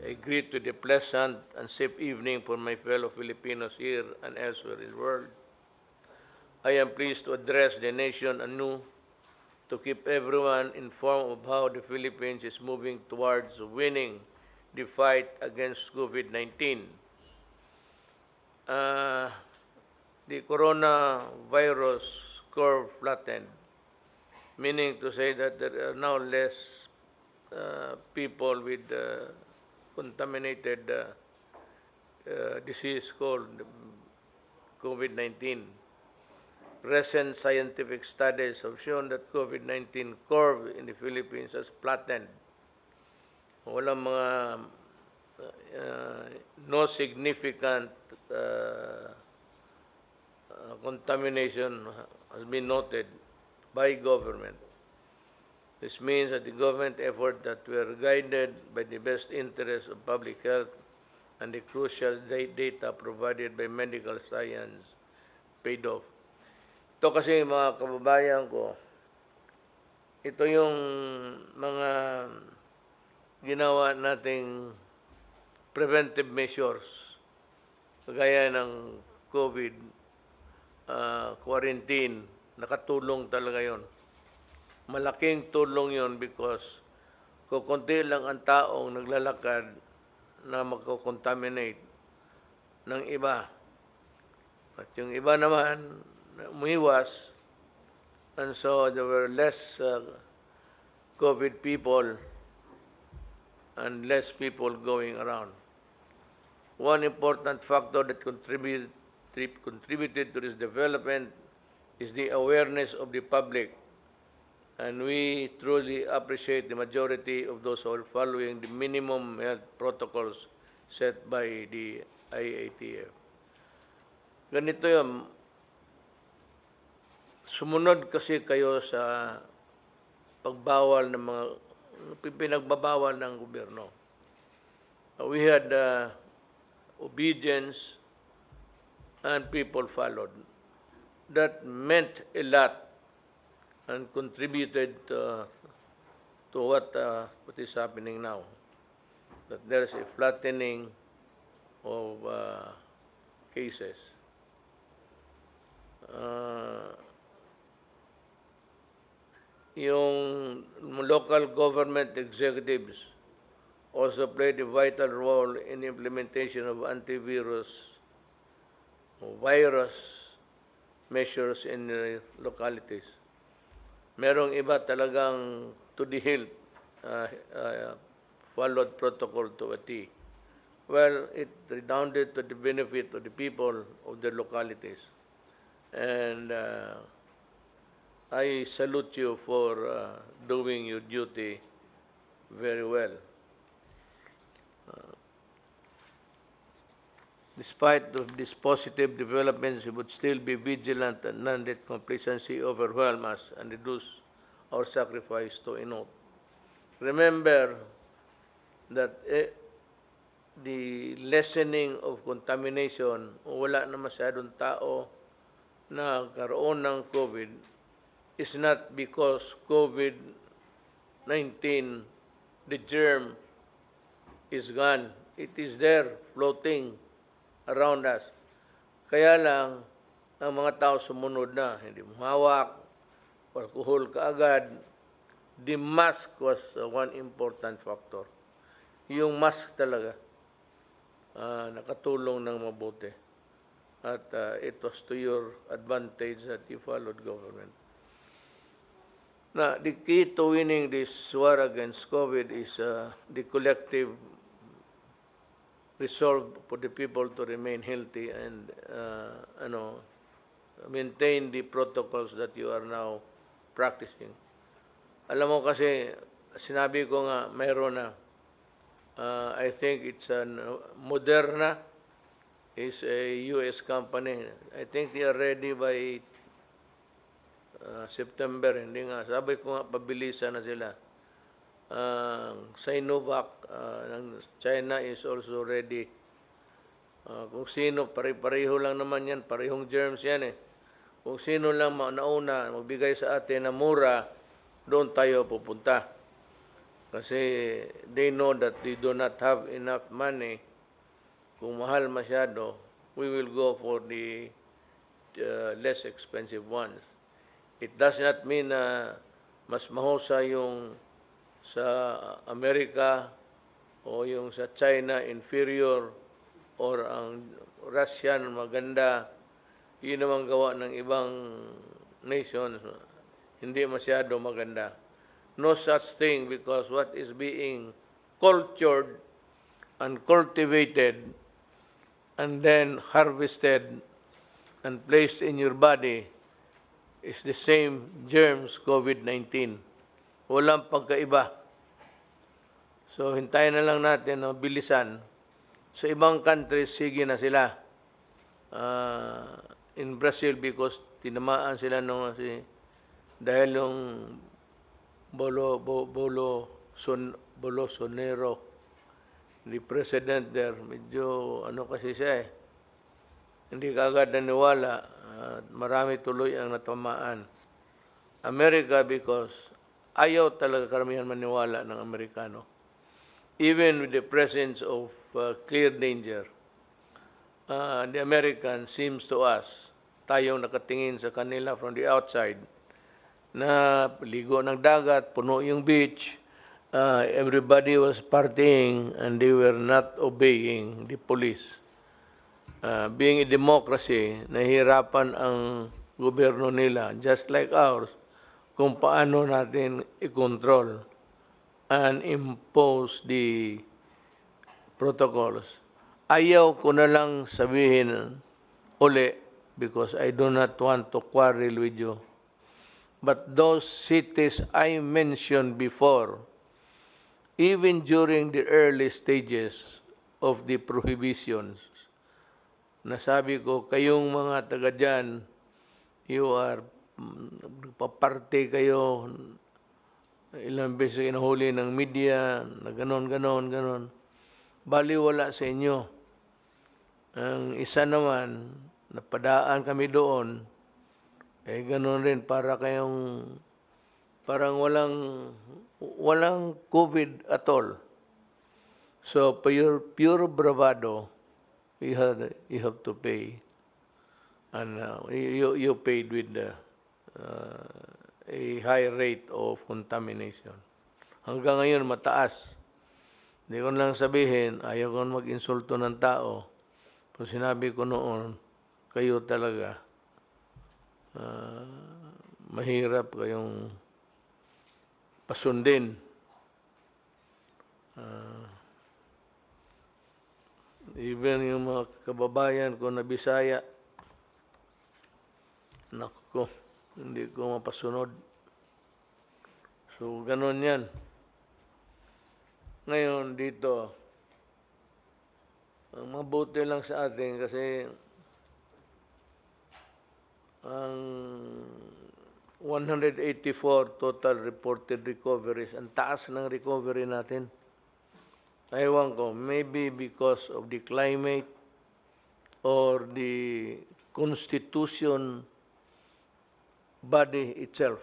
I greet with a pleasant and safe evening for my fellow Filipinos here and elsewhere in the world. I am pleased to address the nation anew to keep everyone informed of how the Philippines is moving towards winning the fight against COVID-19. The coronavirus curve flattened, meaning to say that there are now less people with contaminated disease called COVID-19. Recent scientific studies have shown that COVID-19 curve in the Philippines has flattened. Walang mga no significant contamination has been noted by government. This means that the government effort that were guided by the best interest of public health and the crucial data provided by medical science paid off. Ito kasi mga kababayan ko, ito yung mga ginawa nating preventive measures kagaya ng COVID quarantine, nakatulong talaga yon. Malaking tulong yon because kung konti lang ang taong naglalakad na magko-contaminate ng iba. At yung iba naman, umiwas, and so there were less COVID people and less people going around. One important factor that contributed to this development is the awareness of the public. And we truly appreciate the majority of those who are following the minimum health protocols set by the IATF. Ganito yun. Sumunod kasi kayo sa pagbawal ng mga pinagbabawal ng gobyerno. We had obedience and people followed. That meant a lot and contributed to what is happening now. That there is a flattening of cases. Yung local government executives also played a vital role in the implementation of antivirus virus measures in the localities. Merong iba talagang to the hilt followed protocol to a T. Well, it redounded to the benefit of the people of the localities. And I salute you for doing your duty very well. Despite of these positive developments, we would still be vigilant and none let complacency overwhelm us and reduce our sacrifice to a note. Remember that the lessening of contamination, wala na masyadong tao na karoon ng COVID, is not because COVID-19, the germ, is gone. It is there, floating around us. Kaya lang, ang mga tao sumunod na, hindi humawak, alcohol kaagad. The mask was one important factor. Yung mask talaga, nakatulong ng mabuti. At it was to your advantage that you followed government. Now, the key to winning this war against COVID is the collective resolve for the people to remain healthy and maintain the protocols that you are now practicing. Alam mo kasi, sinabi ko nga, mayroon na, I think it's Moderna is a US company. I think they are ready by September. Hindi nga, sabi ko nga, pabilisan na sila. Sinovac ng China is also ready. Kung sino, pare-pareho lang naman yan, parehong germs yan eh. Kung sino lang nauna, magbigay sa atin na mura, doon tayo pupunta. Kasi they know that they do not have enough money. Kung mahal masyado, we will go for the less expensive ones. It does not mean na mas mahusay yung sa Amerika o yung sa China inferior or ang Russian maganda. Yun naman gawa ng ibang nations, hindi masyado maganda. No such thing, because what is being cultured and cultivated and then harvested and placed in your body is the same germs, COVID-19. Walang pagkaiba. So, hintayin na lang natin, bilisan. Sa ibang countries, sige na sila. In Brazil, because tinamaan sila nung dahil yung Bolsonaro, the president there, medyo kasi siya eh. Hindi kaagad naniwala. Marami tuloy ang natamaan. America, because ayaw talaga karamihan maniwala ng Amerikano. Even with the presence of clear danger, the American seems to us, tayong nakatingin sa kanila from the outside, na ligo ng dagat, puno yung beach, everybody was partying and they were not obeying the police. Being a democracy, nahihirapan ang gobyerno nila, just like ours, kung paano natin i-control and impose the protocols. Ayaw ko na lang sabihin uli because I do not want to quarrel with you. But those cities I mentioned before, even during the early stages of the prohibitions, nasabi ko, kayong mga taga dyan, you are, paparte kayo, ilang beses inahuli ng media, na ganon. Baliwala sa inyo. Ang isa naman, napadaan kami doon, ganon rin, parang walang COVID at all. So, pure bravado, you have to pay. And you paid with a high rate of contamination. Hanggang ngayon, mataas. Hindi ko lang sabihin, ayaw ko mag-insulto ng tao. Pero sinabi ko noon, kayo talaga, mahirap kayong pasundin. Even yung mga kababayan ko na Bisaya, naku, hindi ko mapasunod. So, ganun yan. Ngayon, dito, ang mabuti lang sa atin kasi ang 184 total reported recoveries, ang taas ng recovery natin. Ewan ko, maybe because of the climate or the constitution body itself,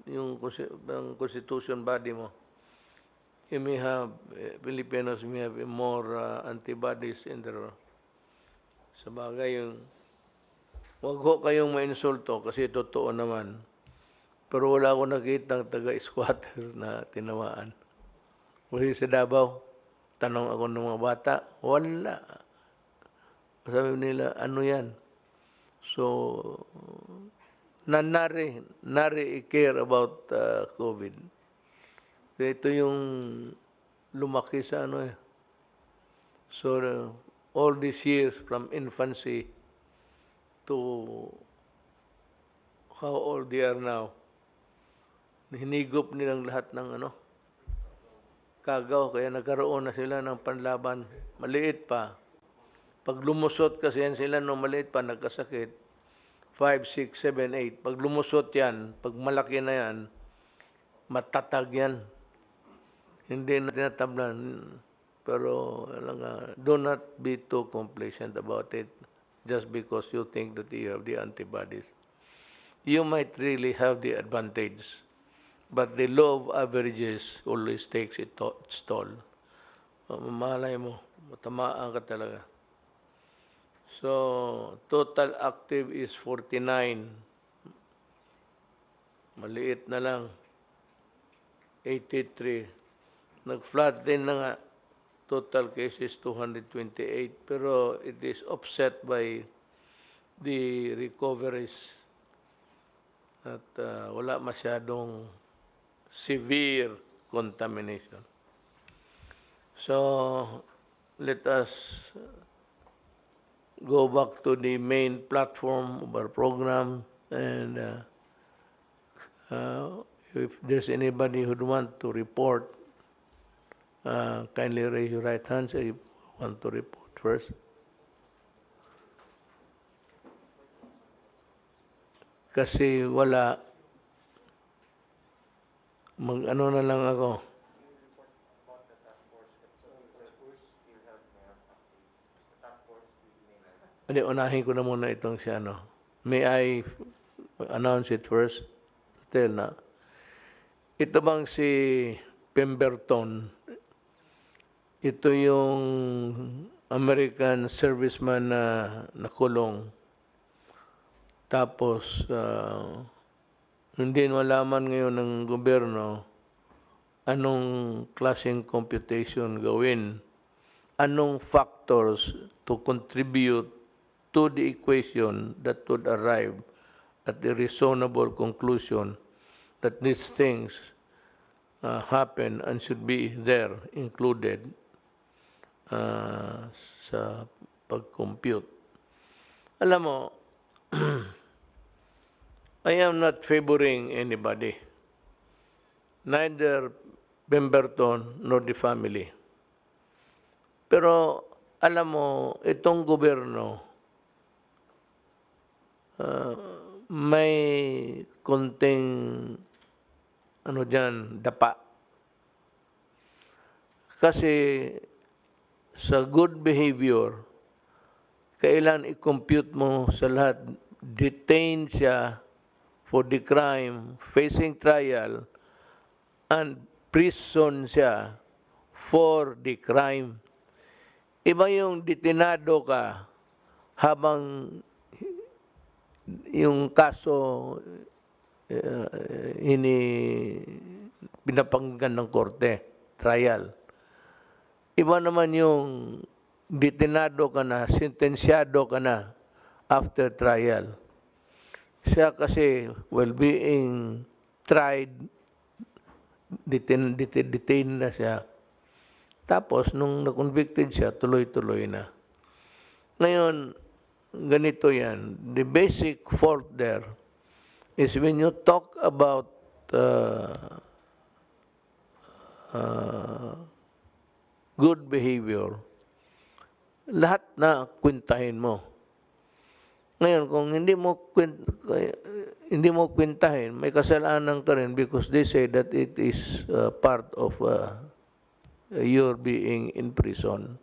yung constitution body mo. You may have, Filipinos may have more antibodies in their, sa bagay yung, wag ho kayong mainsulto kasi totoo naman. Pero wala akong nakitang taga-squatter na tinamaan. Kasi sa Davao, tanong ako ng mga bata, wala. Sabi nila, ano yan? So, nari i-care about COVID. Ito yung lumaki sa So all these years from infancy to how old they are now, hinigop nilang lahat ng kagaw, kaya nagkaroon na sila ng panlaban. Maliit pa. Pag lumusot kasi yan sila nung maliit pa, nagkasakit, 5, 6, 7, 8. Pag lumusot yan, pag malaki na yan, matatag yan. Hindi na tinatablan. Pero do not be too complacent about it just because you think that you have the antibodies. You might really have the advantage, but the law of averages always takes its toll. Malay mo, matamaan ka talaga. So, total active is 49. Maliit na lang. 83. Nag-flat din na nga. Total cases 228. Pero it is offset by the recoveries. At wala masyadong severe contamination. So, let us go back to the main platform of our program, and if there's anybody who'd want to report, kindly raise your right hands if you want to report first. Kasi wala, mag-ano na lang ako. Hindi, unahin ko na muna itong si ano. May I announce it first? Tell na. Ito bang si PEMBERTON, ito yung American serviceman na nakulong. Tapos, hindi malaman ngayon ng gobyerno anong klaseng computation gawin, anong factors to contribute to the equation that would arrive at the reasonable conclusion that these things happen and should be there included sa pag-compute. Alam mo, I am not favoring anybody, neither PEMBERTON nor the family. Pero alam mo, itong gobyerno may konting dapa. Kasi sa good behavior, kailan i-compute mo sa lahat, detained siya for the crime, facing trial, and prison siya for the crime. Iba yung detenado ka habang yung kaso pinapakinggan ng korte, trial. Iba naman yung detenado ka na, sentensyado ka na after trial. Siya kasi, well being tried, detained na siya. Tapos, nung na-convicted siya, tuloy-tuloy na. Ngayon, ganito yan. The basic fault there is when you talk about good behavior, lahat na kwentahin mo. Ngayon, kung hindi mo kwentahin, may kasalanan ka rin because they say that it is part of your being in prison.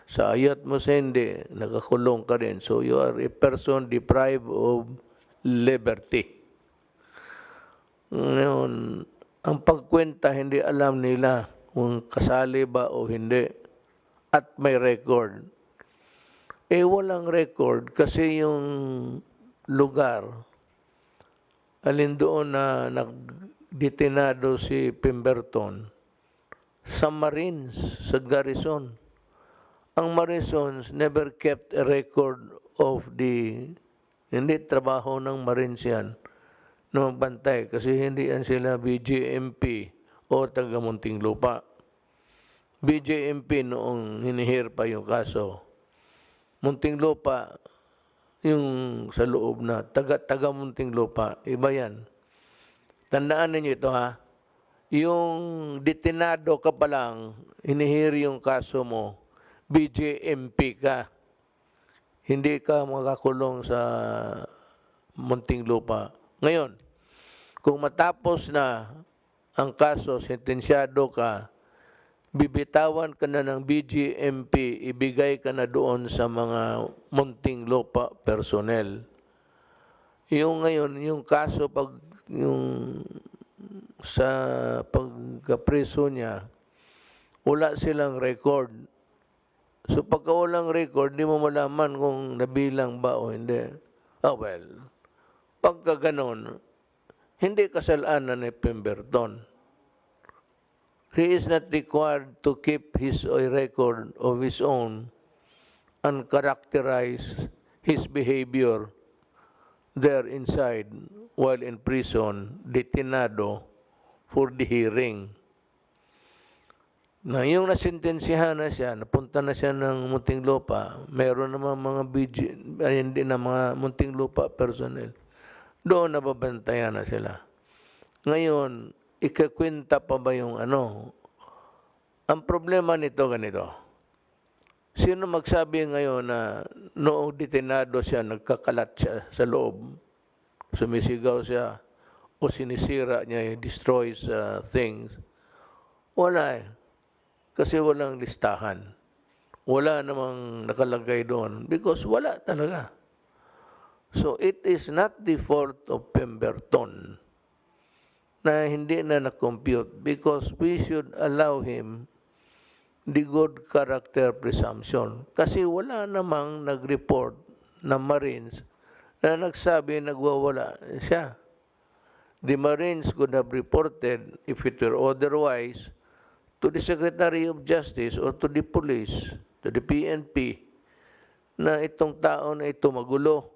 Sa ayat mo sa hindi, nakakulong ka rin. So you are a person deprived of liberty. Ngayon, ang pagkwenta, hindi alam nila kung kasali ba o hindi at may record. Walang record kasi yung lugar, alin doon na nagdetenado si PEMBERTON, sa Marines, sa garrison. Ang Marines never kept a record of hindi trabaho ng Marines yan na magbantay kasi hindi yan sila BGMP o taga Muntinlupa. BJMP noong hinihir pa yung kaso. Muntinlupa, yung sa loob na, taga Muntinlupa, iba yan. Tandaan ninyo ito ha, yung detenado ka pa lang, hinihir yung kaso mo, BJMP ka. Hindi ka makakulong sa Muntinlupa. Ngayon, kung matapos na ang kaso, sentensyado ka, bibitawan ka na ng BGMP, ibigay ka na doon sa mga Muntinlupa personnel. Yung ngayon, yung kaso pag yung sa pagkapreso niya, wala silang record. So pagka walang record, di mo malaman kung nabilang ba o hindi. Oh well, pagka ganon, hindi kasalanan ni Pemberton. He is not required to keep his record of his own and characterize his behavior there inside while in prison, detenado for the hearing. Na yung nasentensihan na siya, napunta na siya ng Muntinlupa, meron naman mga hindi na mga Muntinlupa personnel. Doon nababantayan na sila. Ngayon, ikakwenta pa ba yung ano? Ang problema nito ganito. Sino magsabi ngayon na noong detenado siya, nagkakalat siya sa loob, sumisigaw siya, o sinisira niya, destroys things? Wala eh. Kasi walang listahan. Wala namang nakalagay doon because wala talaga. So it is not the fault of Pemberton na hindi na na-compute because we should allow him the good character presumption. Kasi wala namang nag-report na Marines na nagsabi nagwawala siya. The Marines could have reported, if it were otherwise, to the Secretary of Justice or to the police, to the PNP, na itong tao na ito magulo.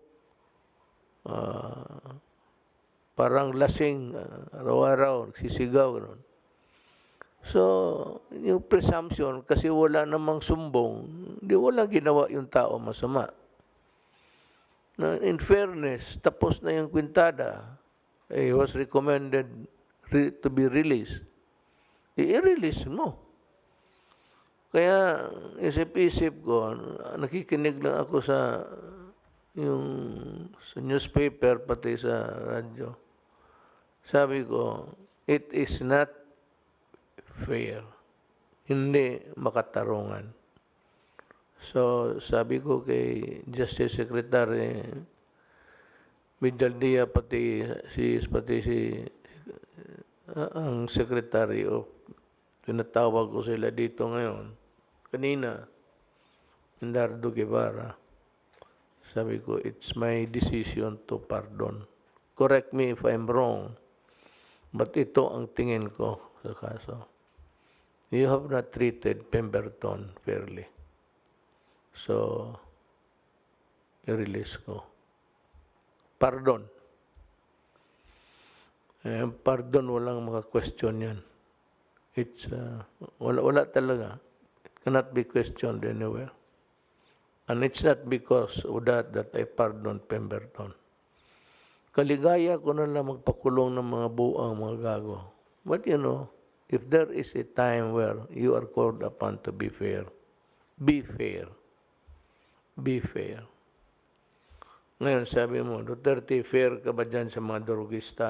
Parang lasing, araw-araw, nagsisigaw. Ganun. So, yung presumption, kasi wala namang sumbong, di wala ginawa yung tao masama. Na in fairness, tapos na yung kwentada, he was recommended to be released. I-release mo. Kaya, isip-isip ko, nakikinig lang ako sa newspaper, pati sa radyo. Sabi ko, it is not fair. Hindi makatarungan. So, sabi ko kay Justice Secretary Medialdea, pati ang Secretary of, tinatawag ko sila dito ngayon, kanina, Indardo Guevara, sabi ko, it's my decision to pardon. Correct me if I'm wrong, but ito ang tingin ko sa kaso. You have not treated Pemberton fairly. So, i-release ko. Pardon. Pardon, walang maka-question yan. It's, wala talaga. It cannot be questioned anywhere. And it's not because of that I pardon Pemberton. Kaligaya ko na lang magpakulong ng mga buang mga gago. But you know, if there is a time where you are called upon to be fair, be fair. Be fair. Ngayon, sabi mo, Duterte, fair ka ba dyan sa mga drogista?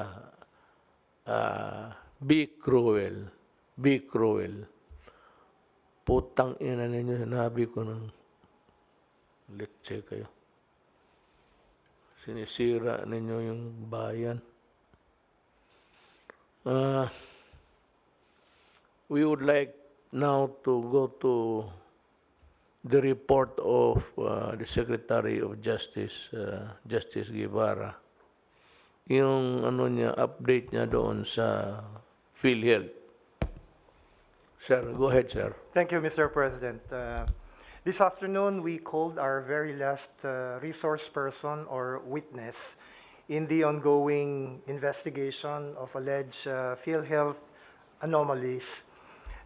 Be cruel. Be cruel. Putang ina ninyo, sinabi ko ng let's kayo. Sinisira ninyo yung bayan. We would like now to go to the report of the Secretary of Justice, Justice Guevara. Yung ano niya, update niya doon sa PhilHealth. Sir, go ahead, sir. Thank you, Mr. President. This afternoon, we called our very last resource person or witness in the ongoing investigation of alleged PhilHealth anomalies.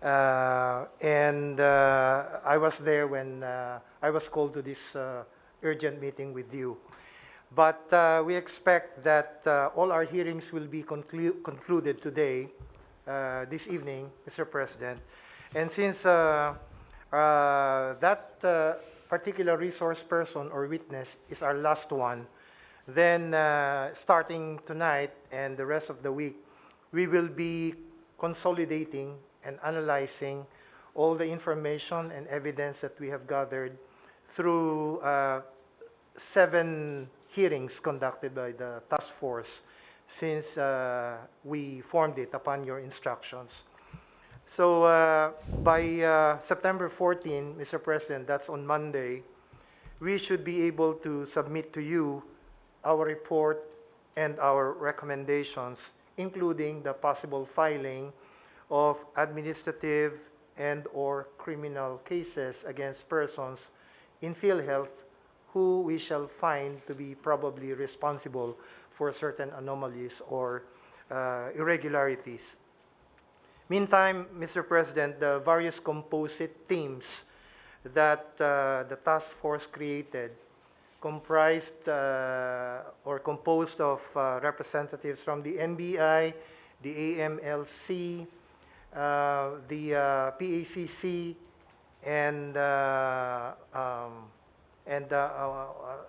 I was there when I was called to this urgent meeting with you. But we expect that all our hearings will be concluded today, this evening, Mr. President. And since that particular resource person or witness is our last one, then starting tonight and the rest of the week, we will be consolidating and analyzing all the information and evidence that we have gathered through 7 hearings conducted by the task force since we formed it upon your instructions. So by September 14, Mr. President, that's on Monday, we should be able to submit to you our report and our recommendations, including the possible filing of administrative and/or criminal cases against persons in PhilHealth who we shall find to be probably responsible for certain anomalies or irregularities. Meantime, Mr. President, the various composite teams that the task force created comprised or composed of representatives from the NBI, the AMLC, the PACC, and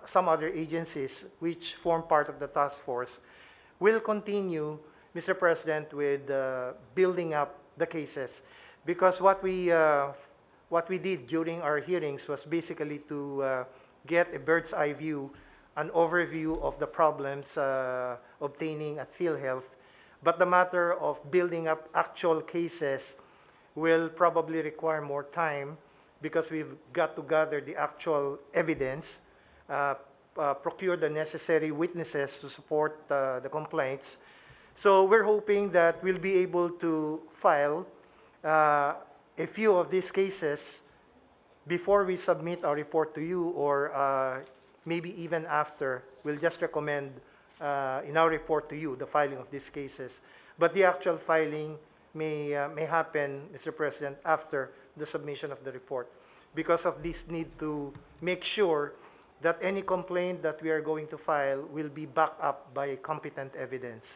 some other agencies which form part of the task force will continue, Mr. President, with building up the cases, because what we did during our hearings was basically to get a bird's eye view, an overview of the problems obtaining at PhilHealth. But the matter of building up actual cases will probably require more time because we've got to gather the actual evidence, procure the necessary witnesses to support the complaints. So we're hoping that we'll be able to file a few of these cases before we submit our report to you, or maybe even after. We'll just recommend in our report to you the filing of these cases. But the actual filing may happen, Mr. President, after the submission of the report, because of this need to make sure that any complaint that we are going to file will be backed up by competent evidence.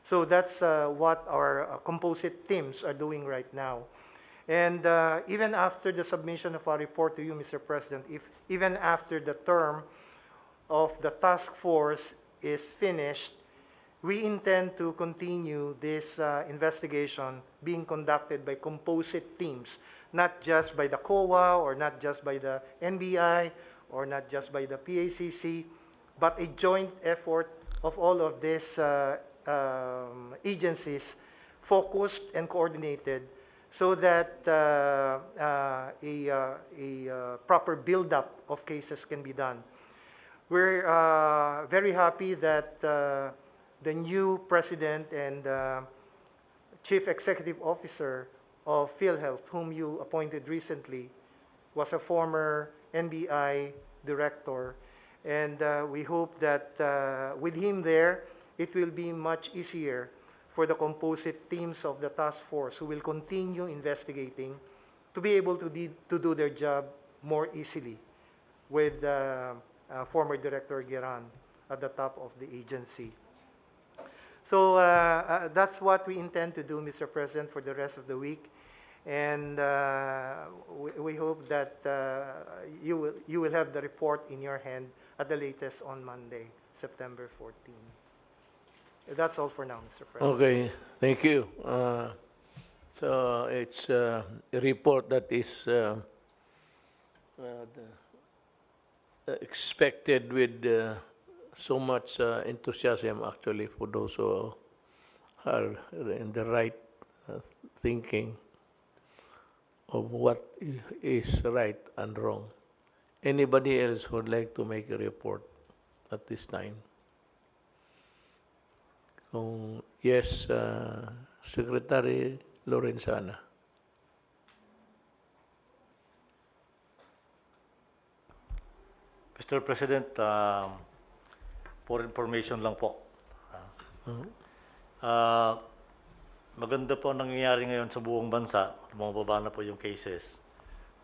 So that's what our composite teams are doing right now. And even after the submission of our report to you, Mr. President, even after the term of the task force is finished, we intend to continue this investigation being conducted by composite teams, not just by the COA or not just by the NBI or not just by the PACC, but a joint effort of all of these agencies, focused and coordinated, so that a proper build-up of cases can be done. We're very happy that the new president and chief executive officer of PhilHealth, whom you appointed recently, was a former NBI director. And we hope that with him there, it will be much easier for the composite teams of the task force who will continue investigating to be able to do their job more easily with former Director Guevara at the top of the agency. So that's what we intend to do, Mr. President, for the rest of the week. And we hope that you will have the report in your hand at the latest on Monday, September 14. That's all for now, Mr. President. Okay, thank you. So it's a report that is expected with so much enthusiasm, actually, for those who are in the right thinking of what is right and wrong. Anybody else who would like to make a report at this time? Yes, Secretary Lorenzana. Mr. President, for information lang po. maganda po ang nangyayari ngayon sa buong bansa. Bumababa na po yung cases.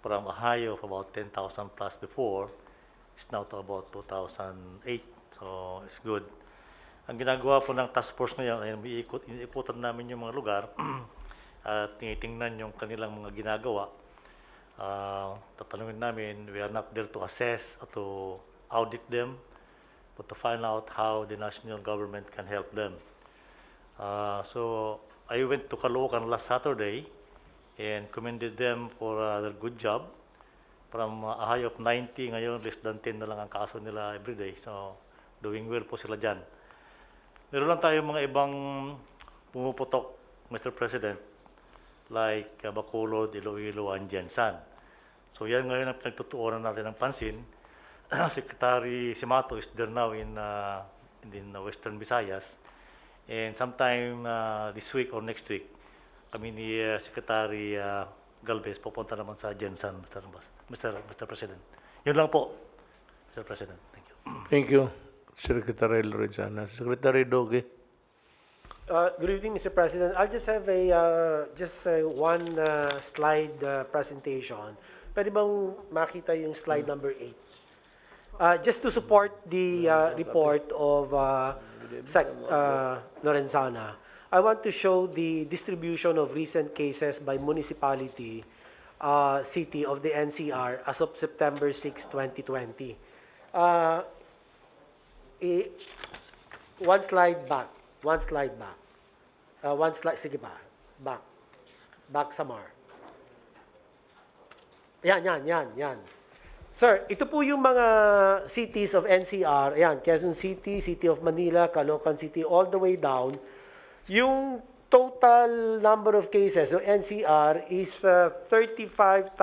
From a high of about 10,000 plus before, it's now to about 2,008. So, it's good. Ang ginagawa po ng task force ngayon ay iniikutan namin yung mga lugar at tinitingnan yung kanilang mga ginagawa. Tatanungin namin, we are not there to assess or to audit them, but to find out how the national government can help them. So I went to Caloocan last Saturday and commended them for their good job. From a high of 90, ngayon less than 10 na lang ang kaso nila everyday. So doing well po sila dyan. Meron lang tayo mga ibang pumuputok, Mr. President, like Bacolod, Iloilo, and Jensan. So yan ngayon ang pinagtutuunan natin ng pansin. Secretary Simato is there now in Western Visayas. And sometime this week or next week, kami ni Secretary Galvez pupunta naman sa Jensan, Mr. President. Yun lang po, Mr. President. Thank you. Thank you, Secretary Lorenzana. Secretary Doge. Good evening, Mr. President. I'll just have one slide presentation. Pwede bang makita yung slide number 8? Just to support the report of Lorenzana, I want to show the distribution of recent cases by municipality, city of the NCR as of September 6, 2020. One slide back. Sige ba? Back sa Mar. Yan. Sir, ito po yung mga cities of NCR. Ayan, Quezon City, City of Manila, Caloocan City, all the way down. Yung total number of cases of NCR is 35,040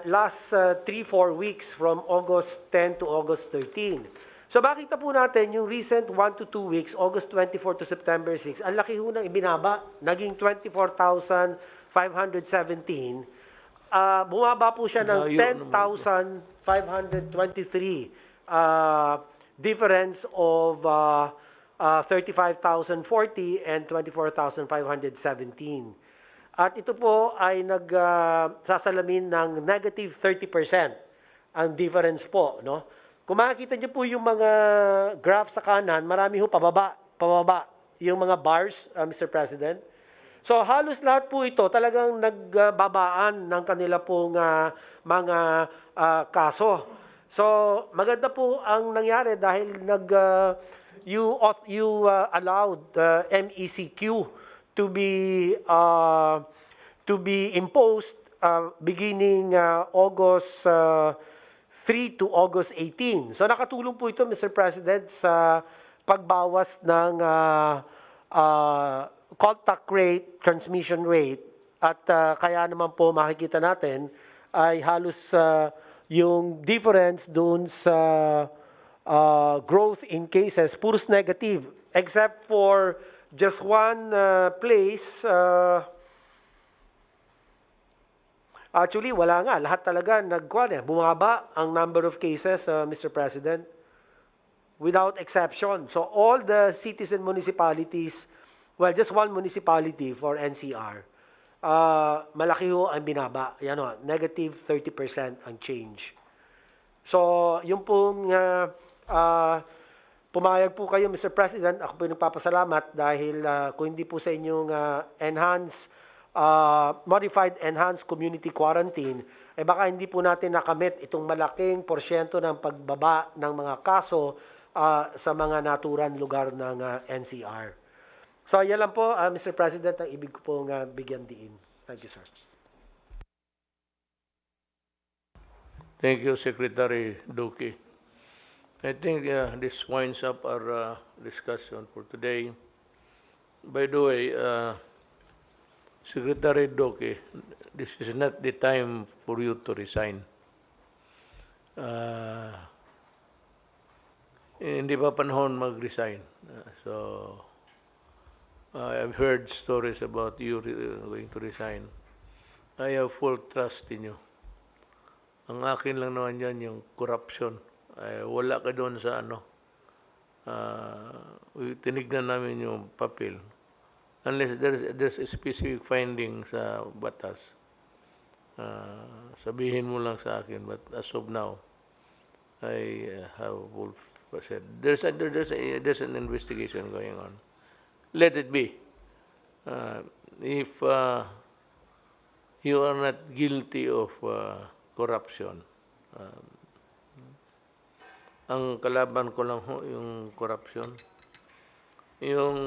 last 3-4 weeks from August 10 to August 13. So makita po natin yung recent 1 to 2 weeks, August 24 to September 6, ang laki ho ng ibinaba, naging 24,517. Bumaba po siya ng 10,523. Difference of 35,040 and 24,517. At ito po ay nagsasalamin ng negative 30% ang difference po, no? Kung makikita niyo po yung mga graph sa kanan, marami ho pababa yung mga bars, Mr. President. So halos lahat po ito talagang nagbabaan ng kanila pong mga kaso. So maganda po ang nangyari dahil you allowed MECQ to be imposed beginning August 3 to August 18. So nakatulong po ito, Mr. President, sa pagbawas ng contact rate, transmission rate, at kaya naman po makikita natin ay halos yung difference doon sa growth in cases, puros negative, except for just one place. Actually, wala nga. Lahat talaga bumaba ang number of cases, Mr. President, without exception. So all the cities and municipalities, well, just one municipality for NCR, malaki ho ang binaba. Yan o, negative 30% ang change. So, yung pong pumayag po kayo, Mr. President, ako po yung nagpapasalamat dahil kung hindi po sa inyong modified enhanced community quarantine, eh baka hindi po natin nakamit itong malaking porsyento ng pagbaba ng mga kaso sa mga naturan lugar ng NCR. So, yan lang po, Mr. President, ang ibig ko pong bigyan diin. Thank you, sir. Thank you, Secretary Duque. I think this winds up our discussion for today. By the way, Secretary Duque, this is not the time for you to resign. Hindi pa panahon mag-resign. I've heard stories about you going to resign. I have full trust in you. Ang akin lang naman yan, yung corruption. Wala ka doon sa tinignan namin yung papel. Unless there's a specific finding sa batas, sabihin mo lang sa akin. But as of now, I have said there's an investigation going on. Let it be. If you are not guilty of corruption, ang kalaban ko lang ho yung corruption. Yung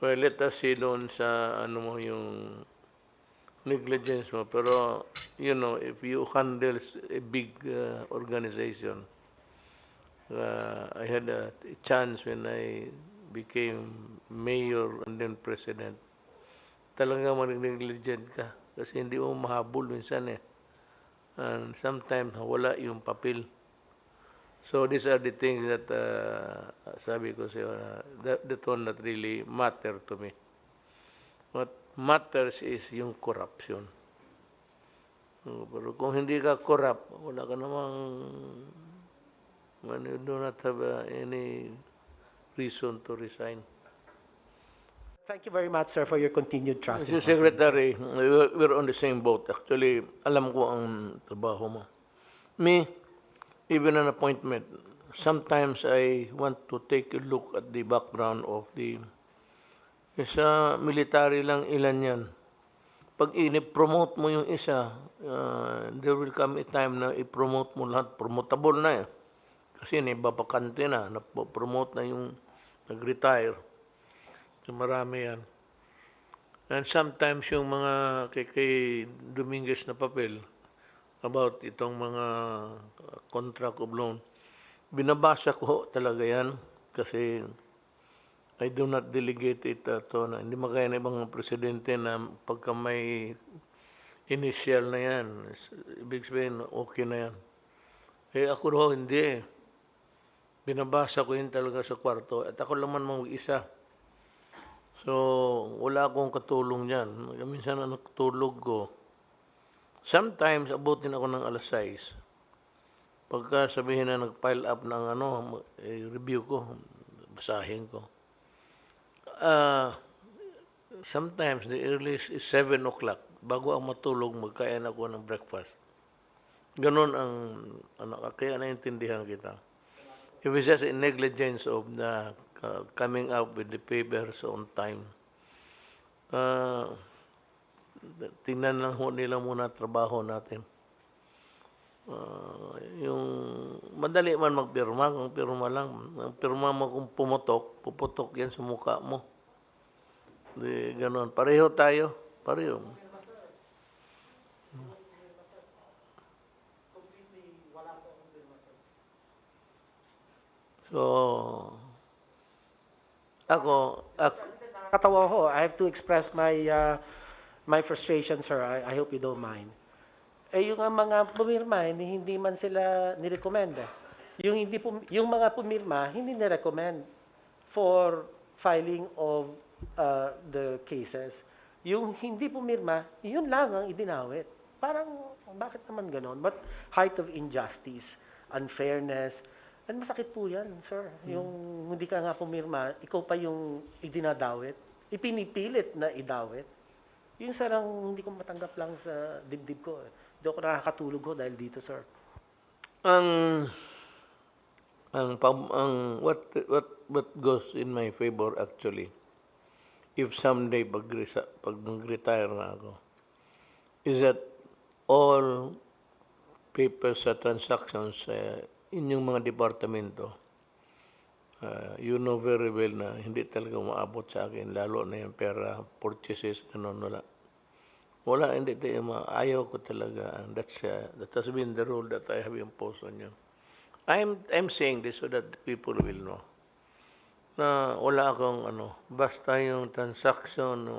well, let us see doon sa ano mo yung negligence mo. Pero, you know, if you handle a big organization, I had a chance when I became mayor and then president. Talaga mag-negligent ka kasi hindi mo mahabol minsan eh. And sometimes wala yung papel. So these are the things that sabi ko siya, that one that really matter to me. What matters is yung corruption. Pero kung hindi ka corrupt, wala ka namang, you do not have any reason to resign. Thank you very much, sir, for your continued trust. Mr. Secretary, we're on the same boat. Actually, alam ko ang trabaho mo. Me, even an appointment, sometimes I want to take a look at the background of the isa military lang ilan yan. Pag i-promote mo yung isa, there will come a time na i-promote mo lahat. Promotable na eh. Kasi nababakante na, na-promote na yung nag-retire. So marami yan. And sometimes yung mga kay Dominguez na papel about itong mga contract of loan, binabasa ko talaga yan kasi I do not delegate it na hindi magkaya na ibang presidente na pagka may initial na yan, ibig sabihin okay na yan. Eh ako daw hindi. Binabasa ko yun talaga sa kwarto at ako laman mag-isa. So, wala akong katulong dyan. Minsan na nakatulog ko. Sometimes, abutin ako ng alas 6. Pagka sabihin na nag-pile up ng review ko, basahin ko. Sometimes, the earliest is 7 o'clock. Bago ako matulog, magkain ako ng breakfast. Ganon ang, kaya naintindihan kita. It was just a negligence of the coming up with the papers on time. Tingnan lang ho nila muna trabaho natin. Yung madali man magpirma, kung pirma lang. Ang pirma mo kung puputok yan sa mukha mo. Di, ganon. Pareho tayo. Pareho. So, ako Nakakatawa ho. I have to express my frustration, sir. I hope you don't mind. Eh, yung mga pumirma, hindi man sila nirecommend. Yung mga pumirma, hindi nirecommend for filing of the cases. Yung hindi pumirma, yun lang ang idinawit. Parang, bakit naman ganon? But height of injustice, unfairness, and masakit po yan, sir. Yung hindi ka nga pumirma, ikaw pa yung idinadawit, ipinipilit na idawit. Yun, sir, ang hindi ko matanggap lang sa dibdib ko. Hindi ako nakakatulog ko dahil dito, sir. What goes in my favor actually, if someday pag nag-retire na ako, is that all papers sa transactions inyong mga departamento, you know very well na hindi talaga umaabot sa akin, lalo na yung pera, purchases, ganun, wala, hindi tayo, ayaw ko talaga, and that has been the rule that I have imposed on you. I'm saying this so that people will know na wala akong basta yung transaction,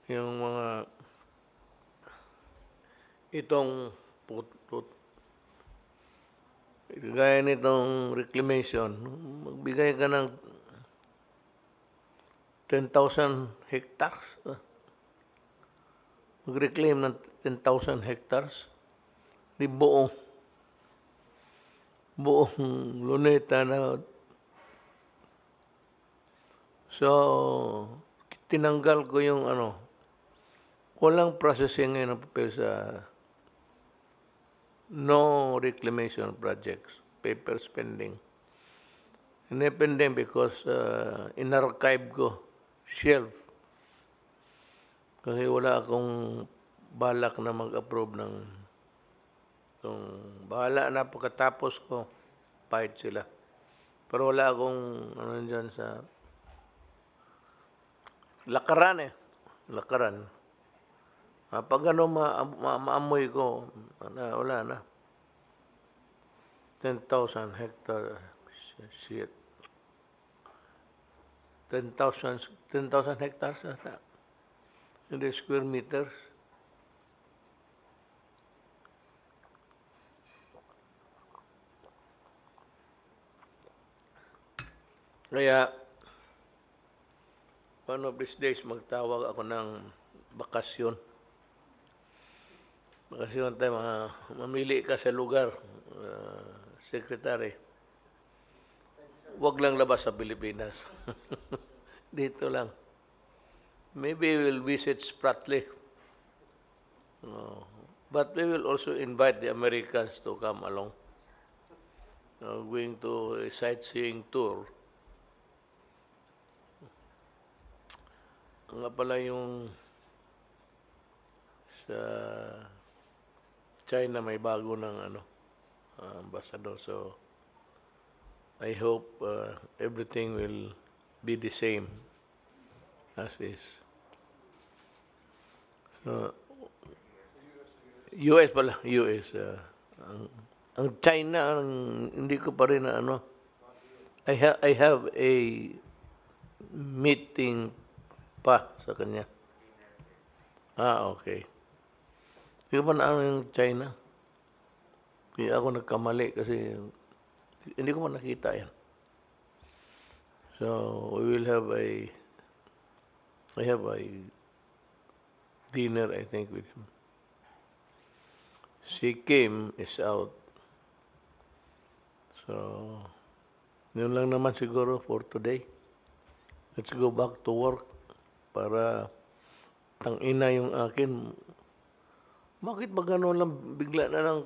yung mga itong gaya nitong reclamation, magbigay ka ng 10,000 hectares. Mag-reclaim ng 10,000 hectares. Di buong buong Luneta na. So, tinanggal ko yung walang processing ngayon ng papel sa no reclamation projects, paper spending. Independent because in-archive ko, shelf. Kasi wala akong balak na mag-approve ng bahala na pagkatapos ko, fight sila. Pero wala akong dyan sa lakaran lakaran. Pag maamoy ko, wala na. 10,000 hectare, shit. 10,000 hectares ata. Hindi square meters. Kaya, one of these days, magtawag ako ng bakasyon. Bakasyon tayo, mamili ka sa lugar, Secretary. Huwag lang labas sa Pilipinas. Dito lang. Maybe we'll visit Spratly. But we will also invite the Americans to come along. Going to a sightseeing tour. Nga pala yung sa China may bago ng ambassador. So, I hope everything will be the same as is. So, US pala, US. Ang China, hindi ko pa rin I have a meeting pa sa kanya. Okay. Hindi ko pa yung China. Kaya ako nagkamali kasi hindi ko pa nakita yan. So, we will have I have a dinner, I think, with him. Si Kim is out. So, yun lang naman siguro for today. Let's go back to work para tangina yung akin. Bakit ba gano'n lang bigla na lang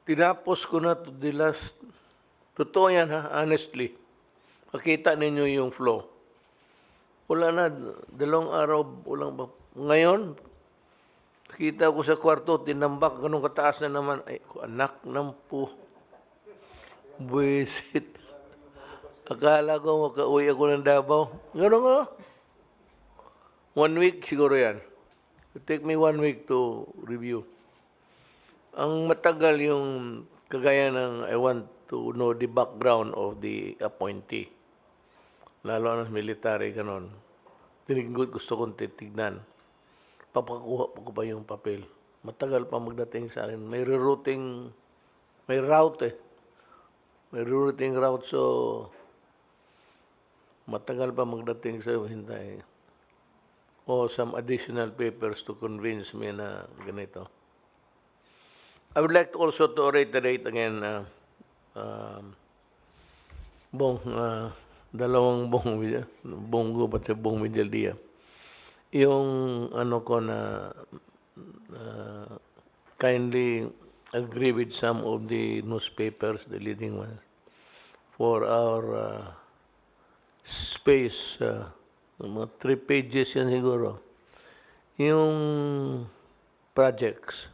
tinapos ko na to the last. Totoo yan honestly. Makita ninyo yung flow. Wala na, 2 araw, walang ba. Ngayon, kita ko sa kwarto, tinambak, ganun kataas na naman. Ay, anak ng po. Buwisit. Akala ko makauwi ako ng Davao. Ganun nga. 1 week siguro yan. It take me 1 week to review. Ang matagal yung kagaya ng I want to know the background of the appointee. Lalo na military, ganon. Gusto kong titignan. Papakuha ko pa yung papel. Matagal pa magdating sa akin. May rerouting, may route May rerouting route, so matagal pa magdating sa hintay. O some additional papers to convince me na ganito. I would like to also to reiterate again, dalawang Bongo pati Bong Medialdea. Yung ko na kindly agree with some of the newspapers, the leading ones, for our space, mga 3 pages yan siguro, yung projects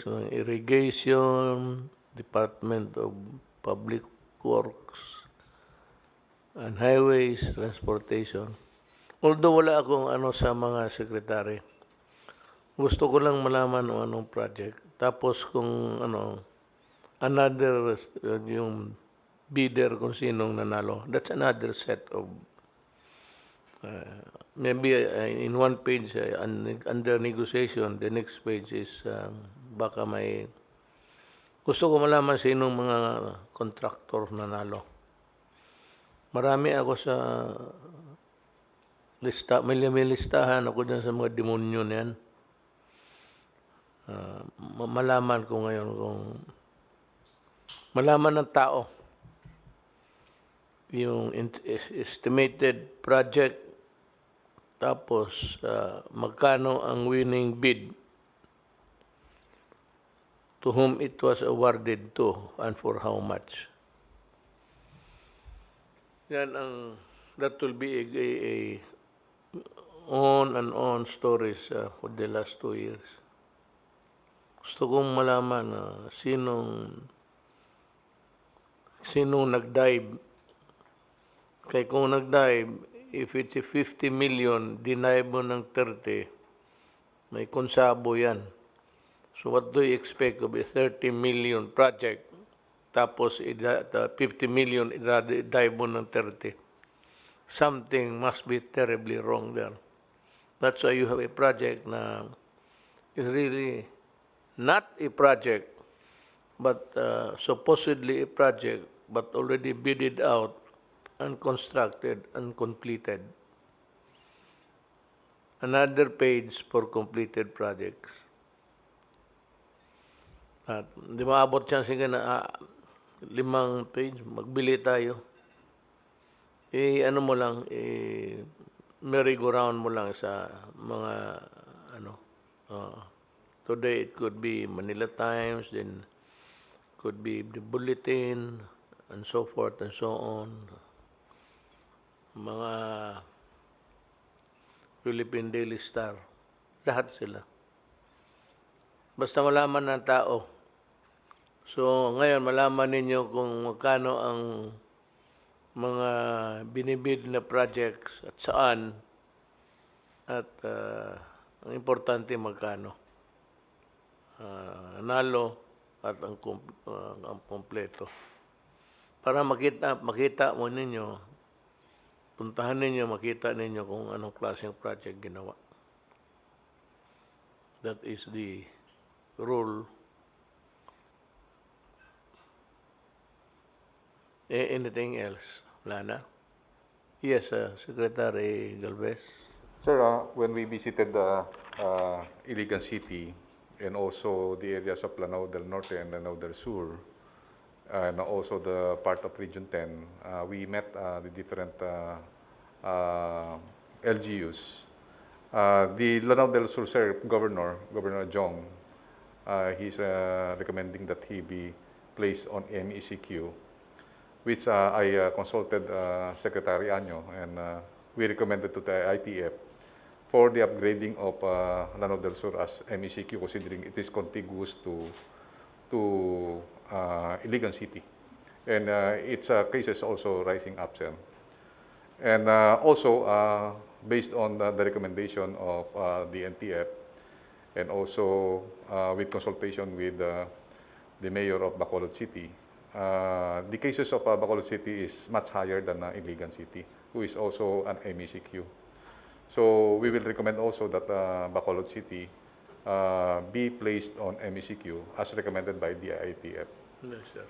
ng irrigation, Department of Public Works and Highways, Transportation. Although wala akong sa mga sekretary, gusto ko lang malaman anong project. Tapos kung another, yung bidder kung sinong nanalo. That's another set of, maybe in 1 page, under negotiation, the next page is, baka may, gusto ko malaman sinong mga contractor nanalo. Marami ako sa lista, may listahan ako dyan sa mga demonyo na yan. malaman ko ngayon kung malaman ng tao yung estimated project, tapos magkano ang winning bid, to whom it was awarded to, and for how much. That will be a on and on stories for the last 2 years. Gusto kong malaman sinong nag-dive. Kaya kung nag-dive, if it's a 50 million, deny mo ng 30, may konsabo yan. So what do you expect of a 30 million project? Tapos 50 million, i-dive mo ng 30. Something must be terribly wrong there. That's why you have a project na is really not a project, but supposedly a project, but already bidded out and constructed and completed. Another page for completed projects. At di maabot siya sige na 5 page, magbili tayo. Ano mo lang, merry-go-round mo lang sa mga today it could be Manila Times, then could be the Bulletin, and so forth and so on. Mga Philippine Daily Star, lahat sila. Basta malaman ng tao. So ngayon malaman ninyo kung magkano ang mga binibid na projects at saan, at ang importante magkano. Nalo at ang kompleto. Para makita mo ninyo, puntahan ninyo, makita ninyo kung anong klaseng project ginawa. That is the rule. Anything else? Lana? Yes, Secretary Galvez. Sir, when we visited Iligan City and also the areas of Lanao del Norte and Lanao del Sur, and also the part of Region 10, we met the different LGUs. The Lanao del Sur, sir, Governor Jong, he's recommending that he be placed on MECQ, which I consulted Secretary Anyo, and we recommended to the ITF for the upgrading of Lanao del Sur as MECQ, considering it is contiguous to Iligan City, and its cases also rising up, sir. And also based on the recommendation of the NTF, and also with consultation with the mayor of Bacolod City, the cases of Bacolod City is much higher than Iligan City, who is also an MECQ. So we will recommend also that Bacolod City be placed on MECQ as recommended by the ITF. Yes, sir.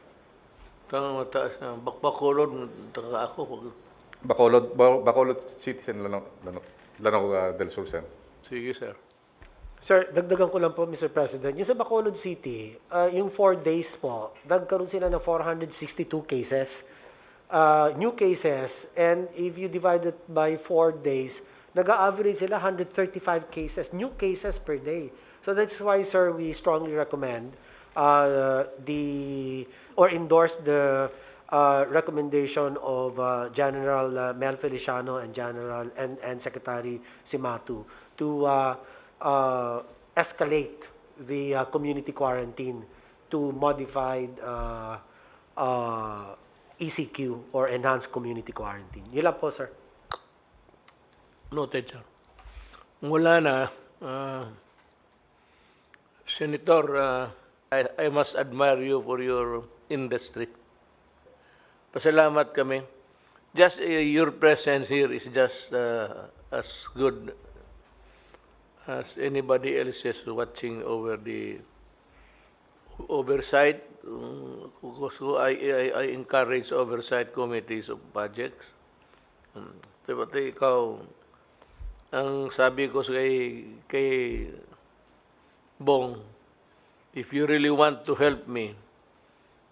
Tama mataas na. Bacolod, taka ako. Bacolod City and Lanao del Sur, sir. Sige, sir. Sir, dagdagan ko lang po, Mr. President. Yung sa Bacolod City, yung 4 days po, nagkaroon sila ng 462 cases, new cases, and if you divide it by 4 days, nag-average sila 135 cases, new cases per day. So that's why, sir, we strongly recommend endorse the recommendation of General Mel Feliciano and and Secretary Simatu to escalate the community quarantine to modified ECQ or enhanced community quarantine. Yun lang po, sir. Noted, sir. Wala na, Senator, I must admire you for your industry. Pasalamat kami. Just your presence here is just as good as anybody else is watching over the oversight. So I encourage oversight committees of projects. Pati ikaw, ang sabi ko kay Bong, if you really want to help me,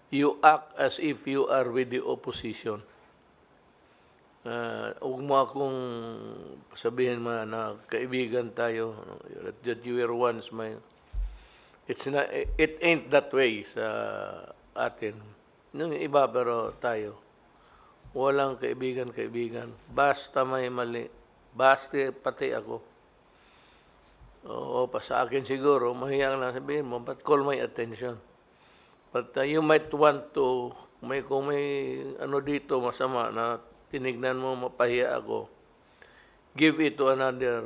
you act as if you are with the opposition. Huwag mo akong sabihin na kaibigan tayo, that you were once my... It ain't that way sa atin. Yung iba pero tayo, walang kaibigan. Basta may mali, basta pati ako. Oo, pa sa akin siguro, mahiyang lang sabihin mo, but call my attention. But you might want to, kung may ano dito masama na tinignan mo, mapahiya ako, give it to another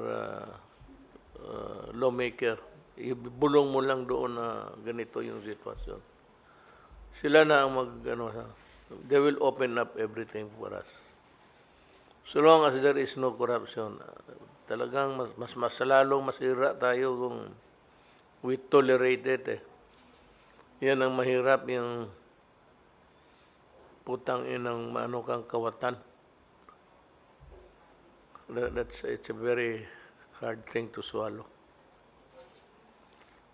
lawmaker. Ibulong mo lang doon na ganito yung sitwasyon. Sila na ang they will open up everything for us. So long as there is no corruption, talagang mas lalong masira tayo kung we tolerate it. Yan ang mahirap, yung putang inang maano kang kawatan. It's a very hard thing to swallow.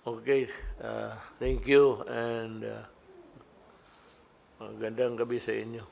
Okay, thank you and magandang gabi sa inyo.